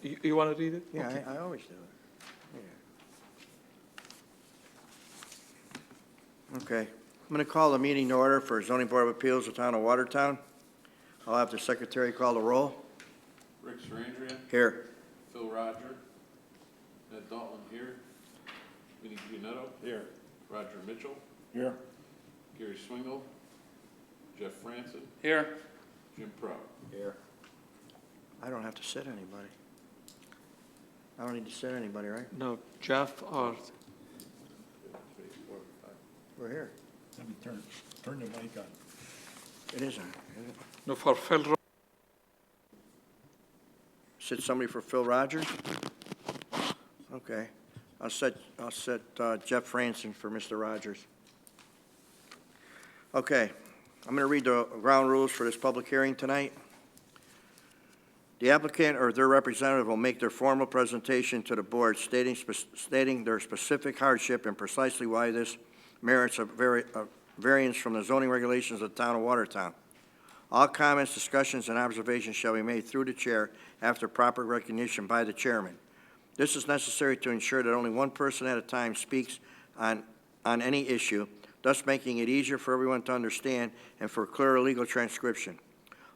You want to read it? Yeah, Okay. I always do it. Yeah. Okay. I'm going to call the meeting to order for Zoning Board of Appeals of the Town of Watertown. I'll have the secretary call the roll. Rick Sarandria, Here. Phil Roger, Ned Dalton here, Vinnie Gianetto. Here. Roger Mitchell, Here. Gary Swingle, Jeff Franson, Here. Jim Pro. Here. I don't have to sit anybody. I don't need to sit anybody, right? No, Jeff or We're here. Let me turn the mic on. It is on. Isn't it? no for Phil. Sit somebody for Phil Rogers? Okay. I'll set Jeff Franson for Mr. Rogers. Okay. I'm going to read the ground rules for this public hearing tonight. The applicant or their representative will make their formal presentation to the board stating their specific hardship and precisely why this merits a variance from the zoning regulations of the town of Watertown. All comments, discussions, and observations shall be made through the chair after proper recognition by the chairman. This is necessary to ensure that only one person at a time speaks on any issue, thus making it easier for everyone to understand and for clearer legal transcription.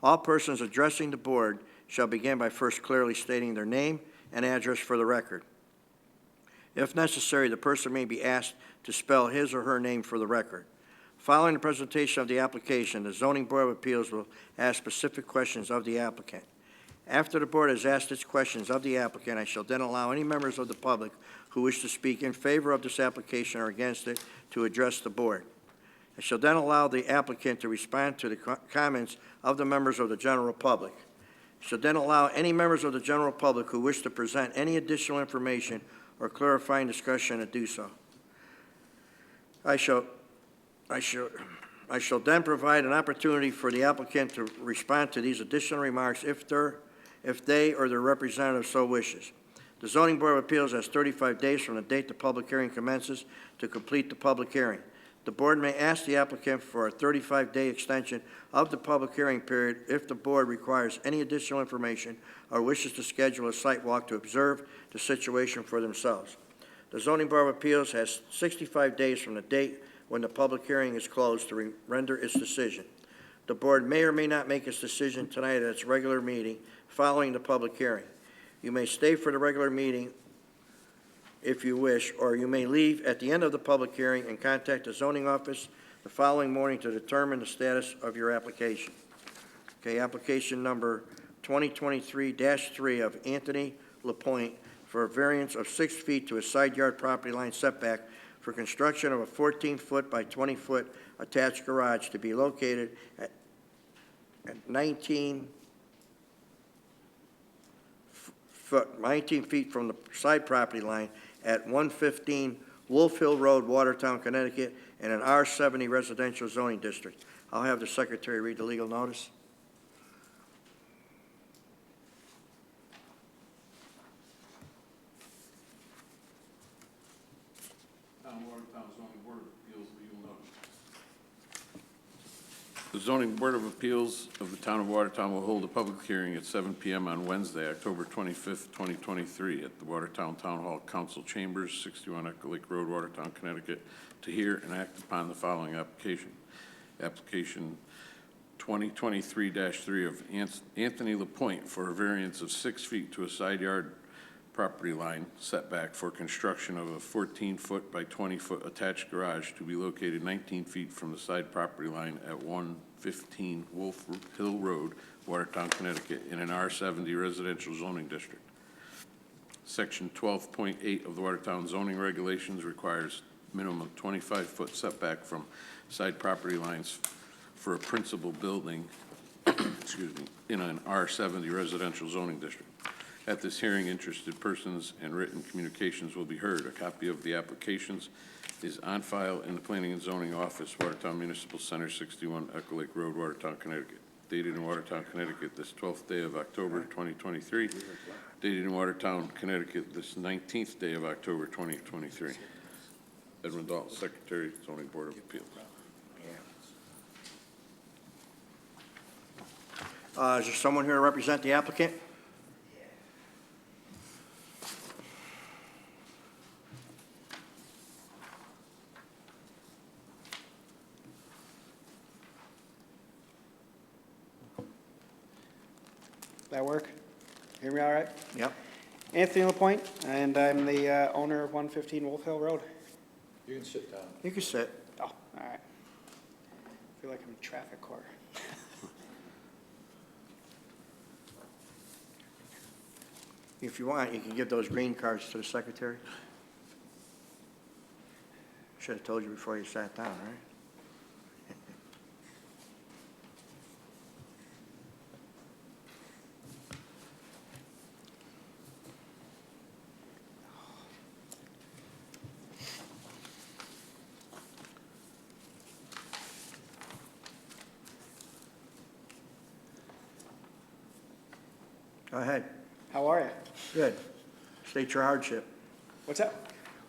All persons addressing the board shall begin by first clearly stating their name and address for the record. If necessary, the person may be asked to spell his or her name for the record. Following the presentation of the application, the Zoning Board of Appeals will ask specific questions of the applicant. After the board has asked its questions of the applicant, I shall then allow any members of the public who wish to speak in favor of this application or against it to address the board. I shall then allow the applicant to respond to the comments of the members of the general public. I shall then allow any members of the general public who wish to present any additional information or clarifying discussion to do so. I shall then provide an opportunity for the applicant to respond to these additional remarks if they or their representative so wishes. The Zoning Board of Appeals has 35 days from the date the public hearing commences to complete the public hearing. The board may ask the applicant for a 35-day extension of the public hearing period if the board requires any additional information or wishes to schedule a site walk to observe the situation for themselves. The Zoning Board of Appeals has 65 days from the date when the public hearing is closed to render its decision. The board may or may not make its decision tonight at its regular meeting following the public hearing. You may stay for the regular meeting if you wish, or you may leave at the end of the public hearing and contact the zoning office the following morning to determine the status of your application. Okay, application number 2023-3 of Anthony LaPointe for a variance of 6 feet to a side yard property line setback for construction of a 14-foot by 20-foot attached garage to be located at 19 feet from the side property line at 115 Wolf Hill Road, Watertown, Connecticut, in an R70 residential zoning district. I'll have the secretary read the legal notice. Town of Watertown Zoning Board of Appeals, legal notice. The Zoning Board of Appeals of the Town of Watertown will hold a public hearing at 7 p.m. on Wednesday, October 25th, 2023, at the Watertown Town Hall Council Chambers, 61 Echo Lake Road, Watertown, Connecticut, to hear and act upon the following application. Application 2023-3 of Anthony LaPointe for a variance of 6 feet to a side yard property line setback for construction of a 14-foot by 20-foot attached garage to be located 19 feet from the side property line at 115 Wolf Hill Road, Watertown, Connecticut, in an R70 residential zoning district. Section 12.8 of the Watertown zoning regulations requires minimum 25-foot setback from side property lines for a principal building excuse me, in an R70 residential zoning district. At this hearing, interested persons and written communications will be heard. A copy of the applications is on file in the Planning and Zoning Office, Watertown Municipal Center, 61 Echo Lake Road, Watertown, Connecticut. Dated in Watertown, Connecticut, this 12th day of October, 2023. Dated in Watertown, Connecticut, this 19th day of October, 2023. Edwin Dalton, Secretary, Zoning Board of Appeals. Is there someone here to represent the applicant? That work? Hear me all right? Yep. Anthony LaPointe, and I'm the owner of 115 Wolf Hill Road. You can sit down. You can sit. Oh, all right. I feel like I'm in traffic court. If you want, you can give those green cards to the secretary. Should have told you before you sat down, right? Go ahead. How are you? Good. State your hardship. What's that?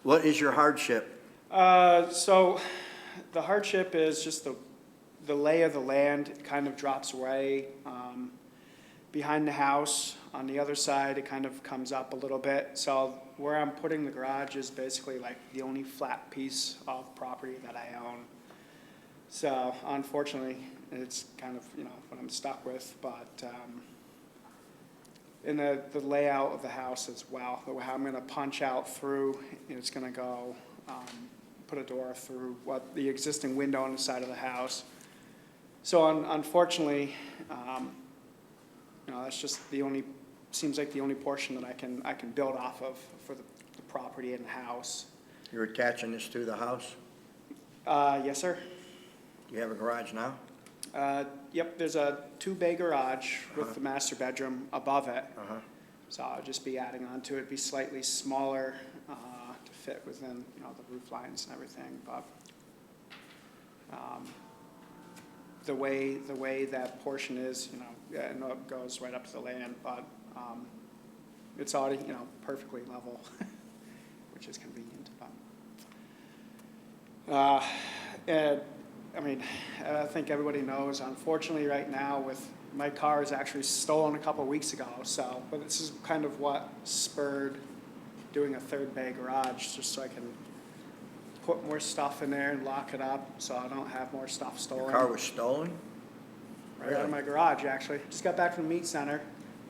What is your hardship? So the hardship is just the lay of the land. It kind of drops away behind the house. On the other side, it kind of comes up a little bit. So where I'm putting the garage is basically like the only flat piece of property that I own. So unfortunately, it's kind of, what I'm stuck with, but in the layout of the house as well, how I'm gonna punch out through, and it's gonna go, put a door through the existing window on the side of the house. So unfortunately, that's just seems like the only portion that I can build off of for the property and the house. You're attaching this to the house? Yes, sir. Do you have a garage now? Yep, there's a 2-bay garage with the master bedroom above it. Uh-huh. So I'll just be adding on to it, be slightly smaller to fit within, the roof lines and everything. But the way that portion is, I know it goes right up to the land, but it's already, perfectly level, which is convenient. And I mean, I think everybody knows, unfortunately right now my car is actually stolen a couple of weeks ago, but this is kind of what spurred doing a 3rd-bay garage, just so I can put more stuff in there and lock it up so I don't have more stuff stolen. Your car was stolen? Right out of my garage, actually. Just got back from the meat center,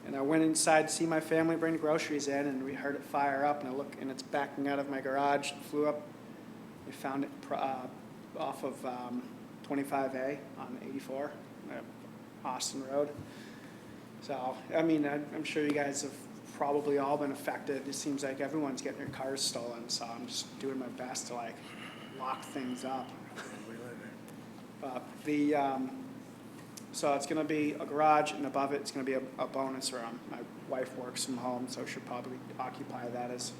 and I went inside to see my family bring groceries in, and we heard it fire up, and I look, and it's backing out of my garage, flew up. We found it off of 25A on 84, Austin Road. So, I mean, I'm sure you guys have probably all been affected. It seems like everyone's getting their cars stolen, so I'm just doing my best to lock things up. But so it's going to be a garage, and above it, it's going to be a bonus room. My wife works from home, so she'll probably occupy that as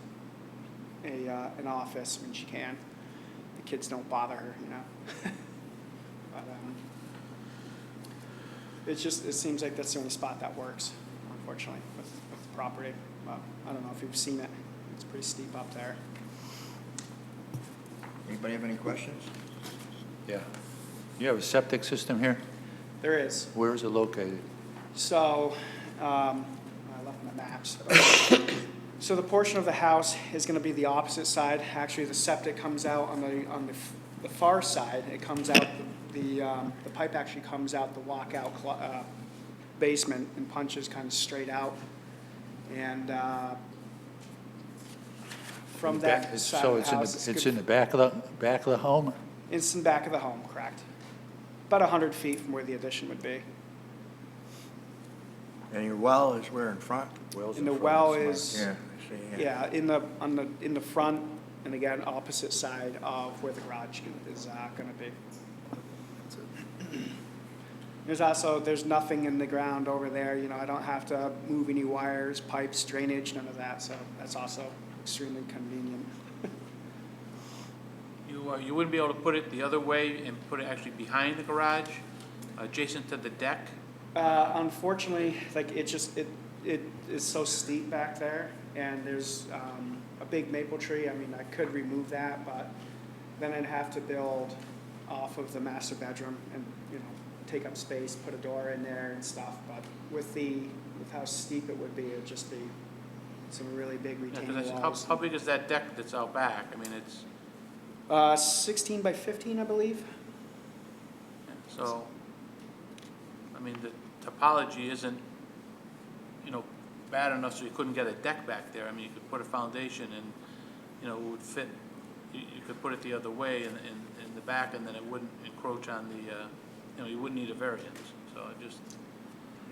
an office when she can. The kids don't bother her, But it seems like that's the only spot that works, unfortunately, with the property. But I don't know if you've seen it. It's pretty steep up there. Anybody have any questions? Yeah. You have a septic system here? There is. Where is it located? So, I left my maps. So the portion of the house is going to be the opposite side. Actually, the septic comes out on the far side. It comes out, the pipe actually comes out the walkout basement and punches kind of straight out. And from that side So of the house, it's in the back of the home? it's in the back of the home, correct. About 100 feet from where the addition would be. And your well is where in front? And the well is, Yeah, I see, yeah, in the front, and again, opposite side of where the garage is going to be. There's nothing in the ground over there, I don't have to move any wires, pipes, drainage, none of that, so that's also extremely convenient. You wouldn't be able to put it the other way and put it actually behind the garage, adjacent to the deck? Unfortunately, it is so steep back there, and there's a big maple tree. I mean, I could remove that, but then I'd have to build off of the master bedroom and, take up space, put a door in there and stuff. But with how steep it would be, it would just be some really big retaining walls. How big is that deck that's out back? I mean, it's, 16 by 15, I believe. so, I mean, the topology isn't bad enough so you couldn't get a deck back there. I mean, you could put a foundation and, you know, it would fit, you could put it the other way in the back, and then it wouldn't encroach on the, you know, you wouldn't need a variance. So I just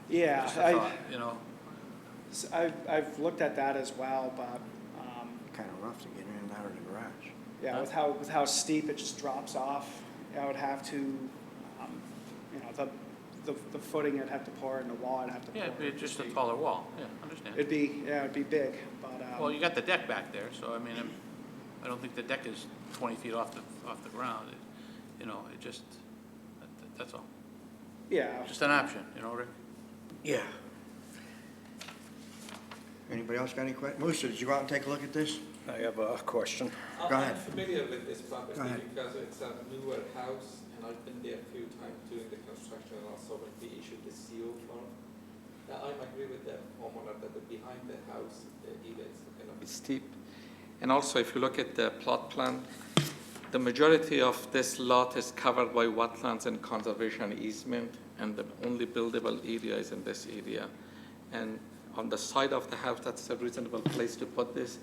Yeah, a thought, you know. I've looked at that as well, but, Kind of rough to get in and out of the garage. yeah, with how steep it just drops off, I would have to, you know, the footing I'd have to pour in the wall, I'd have to pour. Yeah, it'd be just a taller wall, yeah, understand. It'd be big, but, Well, you got the deck back there, so I mean, I don't think the deck is 20 feet off the ground. You know, it just, that's all. yeah. Just an option, you know, Rick? Yeah. Anybody else got any questions? Musa, did you go out and take a look at this? I have a question. Go ahead. I'm familiar with this property Go ahead. because it's a newer house, and I've been there a few times during the construction and also when we issued the CO form. I agree with the homeowner that behind the house, either it's kind of It's steep. And also, if you look at the plot plan, the majority of this lot is covered by wetlands and conservation easement, and the only buildable area is in this area. And on the side of the house, that's a reasonable place to put this,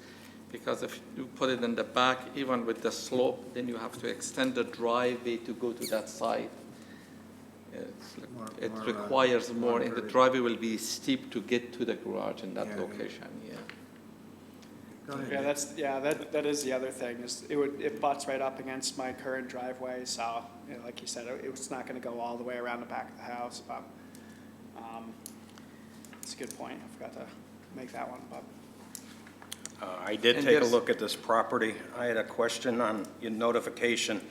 because if you put it in the back, even with the slope, then you have to extend the driveway to go to that side. It requires more, and the driveway will be steep to get to the garage in that Yeah. location, yeah. Go ahead. Yeah, that is the other thing, is it butts right up against my current driveway, so, you know, like you said, it's not gonna go all the way around the back of the house, but, it's a good point, I forgot to make that one, but. I did And take a there's- look at this property. I had a question on your notification.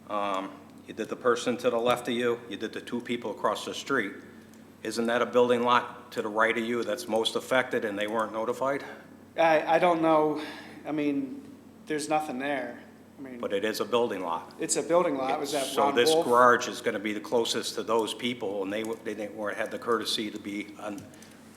You did the person to the left of you, you did the two people across the street. Isn't that a building lot to the right of you that's most affected and they weren't notified? I don't know, I mean, there's nothing there, I mean, But it is a building lot. it's a building lot, was that So Ron this Wolf? garage is gonna be the closest to those people, and they weren't, had the courtesy to be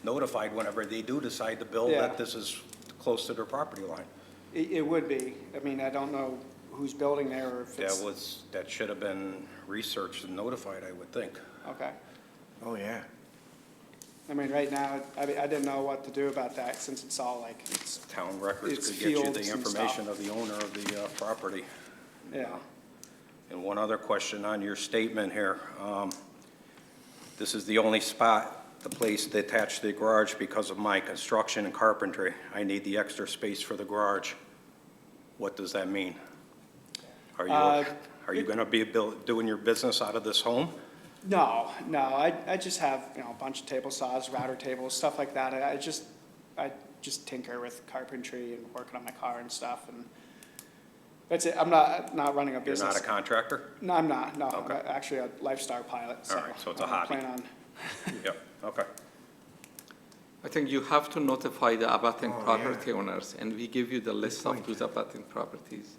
notified whenever they do decide to build Yeah. that this is close to their property line. It would be, I mean, I don't know who's building there, or if it's, That should have been researched and notified, I would think. okay. Oh, yeah. I mean, right now, I didn't know what to do about that, since it's all like, it's, Town records It's could get you fields the and information stuff. of the owner of the property. yeah. And one other question on your statement here. This is the only spot, the place to attach the garage because of my construction and carpentry. I need the extra space for the garage. What does that mean? Are you going to be doing your business out of this home? No, I just have, you know, a bunch of table saws, router tables, stuff like that. I just tinker with carpentry and working on my car and stuff, and that's it. I'm not running a You're business. not a contractor? No, I'm not, no. Okay. I'm actually a lifestyle pilot, so. All right, so it's a I don't hobby. plan on, Yep, okay. I think you have to notify the abutting Oh, property owners, and we give you the list of those abutting properties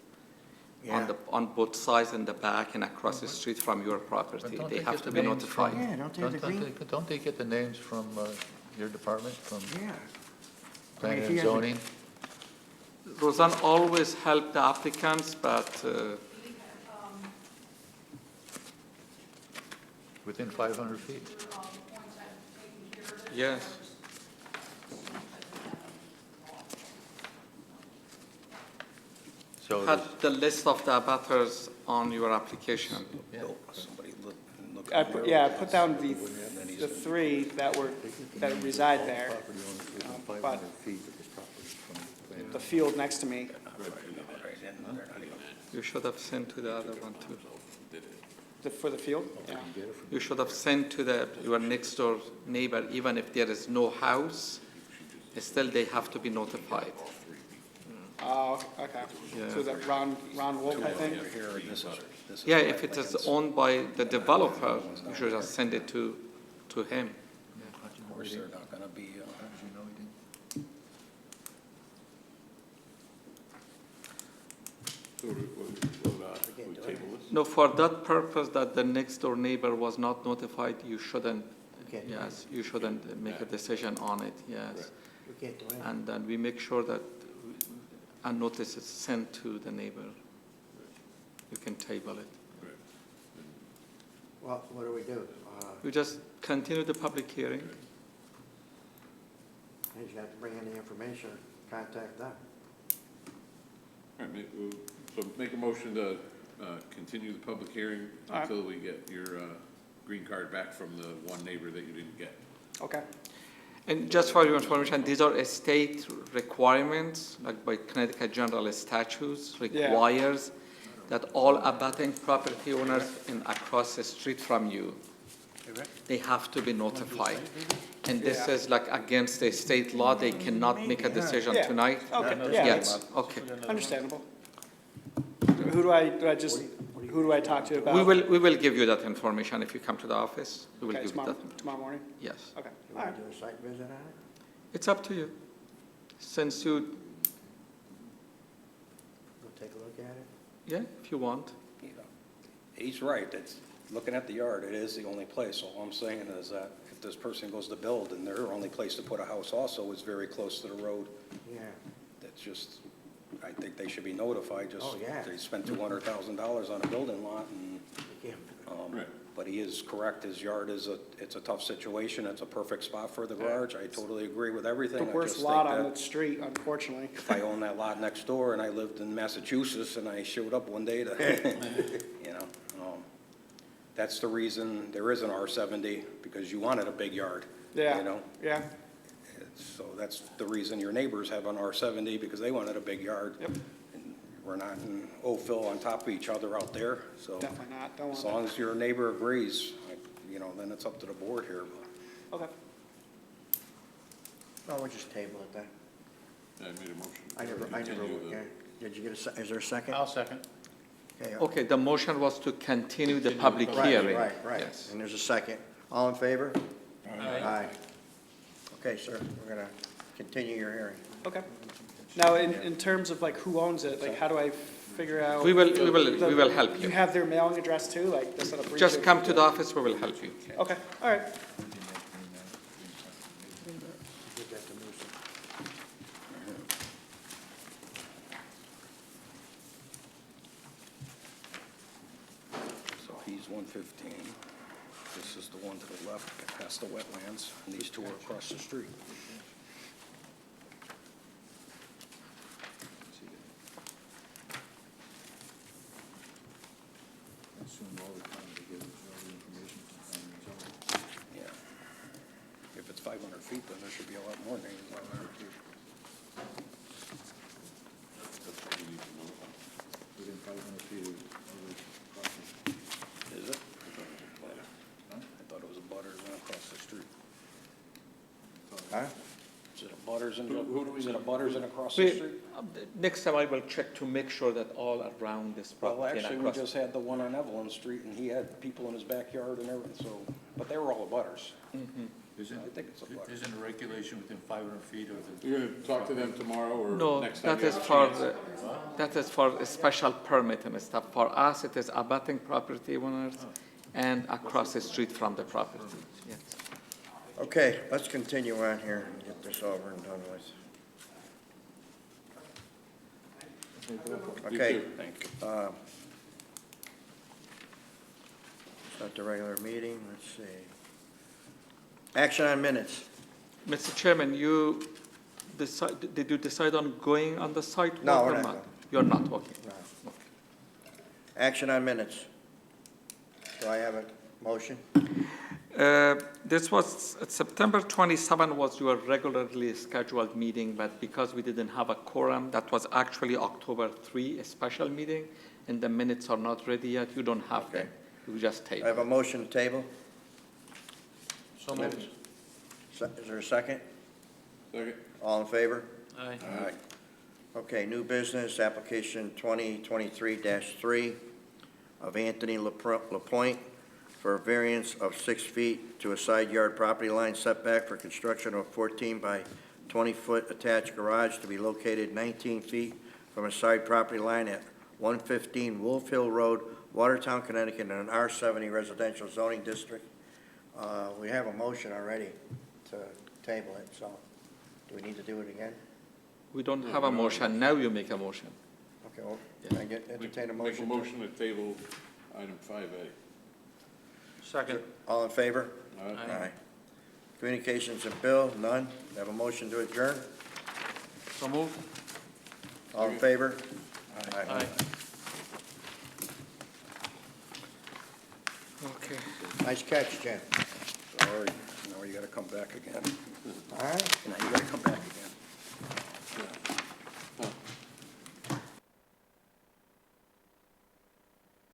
Yeah. on both sides, in the back and across the street from your property. don't They they have get to the be names from- notified. Yeah, don't they have the green? Don't they get the names from your department, from Yeah. planning if and he has a- zoning? Roseanne always help the applicants, but Within 500 feet? yes. So Had the list of the abutters on your application. yeah. Somebody look. I put down the three that reside there, but the field next to me. You should have sent to the other one too. For the field? Yeah. You should have sent to your next door neighbor, even if there is no house, still they have to be notified. Oh, okay. Yeah. So that Ron Wolf, I think? Yeah, if it is owned by the developer, you should have sent it to him. Of course, they're not going to be, No, for that purpose, that the next door neighbor was not notified, you shouldn't, can't do yes, you shouldn't make a decision on it, yes. You can't do anything. And then we make sure that a notice is sent to the neighbor. You can table it. Well, what do? You just continue the public hearing. He's got to bring in the information, or contact them. All right, so make a motion to continue the public hearing All right. until we get your green card back from the one neighbor that you didn't get. Okay. And just for your information, these are state requirements, like by Connecticut general statutes requires that all abutting property owners in across the street from you, they have to be notified. And this Yeah. is like against the state law, they cannot make a decision Yeah. tonight? Okay, yeah, Yes, that's okay. understandable. Who do I talk to about? We will give you that information if you come to the office. We will Okay, give you tomorrow, that. tomorrow morning? Yes, Okay, You all want right. to do a site visit on it? it's up to you. Since you, Go take a look at it? yeah, if you want. You know, he's right, it's, looking at the yard, it is the only place. All I'm saying is that if this person goes to build, and their only place to put a house also is very close to the road, Yeah. that's just, I think they should be notified, just, Oh, yeah. they spent $200,000 on a building lot, and, Yeah. Right. but he is correct, his yard is it's a tough situation, it's a perfect spot for the garage, I totally agree with everything. The I worst just lot think on that the street, unfortunately. if I owned that lot next door and I lived in Massachusetts and I showed up one day to, you know, that's the reason there is an R70, because you wanted a big yard, Yeah. you know? Yeah, So that's the reason your neighbors have an R70, because they wanted a big yard. Yep. And we're not in Ophil on top of each other out there, so definitely not, don't as want long as your neighbor agrees, you know, then it's up to the board here. that. Okay. Oh, we'll just table it then. I made a motion. I never, Continue the- yeah. Did you get is there a second? I'll second. Okay. Okay, the motion was to continue the public Right, hearing. right. Yes. And there's a second. All in favor? Aye. Okay, sir, we're gonna continue your hearing. Okay. Now, in terms of like who owns it, like how do I figure out? We will help You you. have their mailing address too, like this little. Just come to the office, we will help you. Okay, all right. So he's 115. This is the one to the left, past the wetlands, and these two are across the street. Assume all the time to give us all the information from planning and zoning. Yeah. If it's 500 feet, then there should be a lot more names on there. That's what we need to know. Within 500 feet of the property. Is it? I thought it was a butters and across the street. Huh? Is it a butters and, Who do we is it a need? butters and across the We, street? next time I will check to make sure that all around this Well, property and actually, we across. just had the one on Evelyn Street, and he had people in his backyard and everything, so, but they were all butters. Isn't, I think it's a butters. isn't a regulation within 500 feet of the? You're gonna talk to them tomorrow or No, next time? that you is have a for, chance? that is for a special permit and stuff. For us, it is abutting property owners and across the street from the property. Yes. Okay, let's continue on here and get this over and done with. Okay. You too. Thank you. Start the regular meeting, let's see. Action on minutes. Mr. Chairman, you decide, did you decide on going on the site? No, walk we're or not going. You're not, okay. No. Action on minutes. Do I have a motion? This was, September 27 was your regularly scheduled meeting, but because we didn't have a quorum, that was actually October 3, a special meeting, and the minutes are not ready yet. You don't have them. You just I table. have a motion to table. So moved. Is there a second? Second. All in favor? Aye. All right. Okay, new business, application 2023-3 of Anthony Lapointe for a variance of 6 feet to a side yard property line setback for construction of a 14 by 20-foot attached garage to be located 19 feet from a side property line at 115 Wolf Hill Road, Watertown, Connecticut, in an R70 residential zoning district. We have a motion already to table it, so do we need to do it again? We don't have a motion. Now you make a motion. Okay, well, can I entertain a motion? Make a motion to table item 5A. Second. All in favor? Aye. Aye. Communications and bill, none. Have a motion to adjourn? So move. All in favor? Aye. Okay. Nice catch, Jen. Sorry, now you gotta come back again. All right. Now you gotta come back again.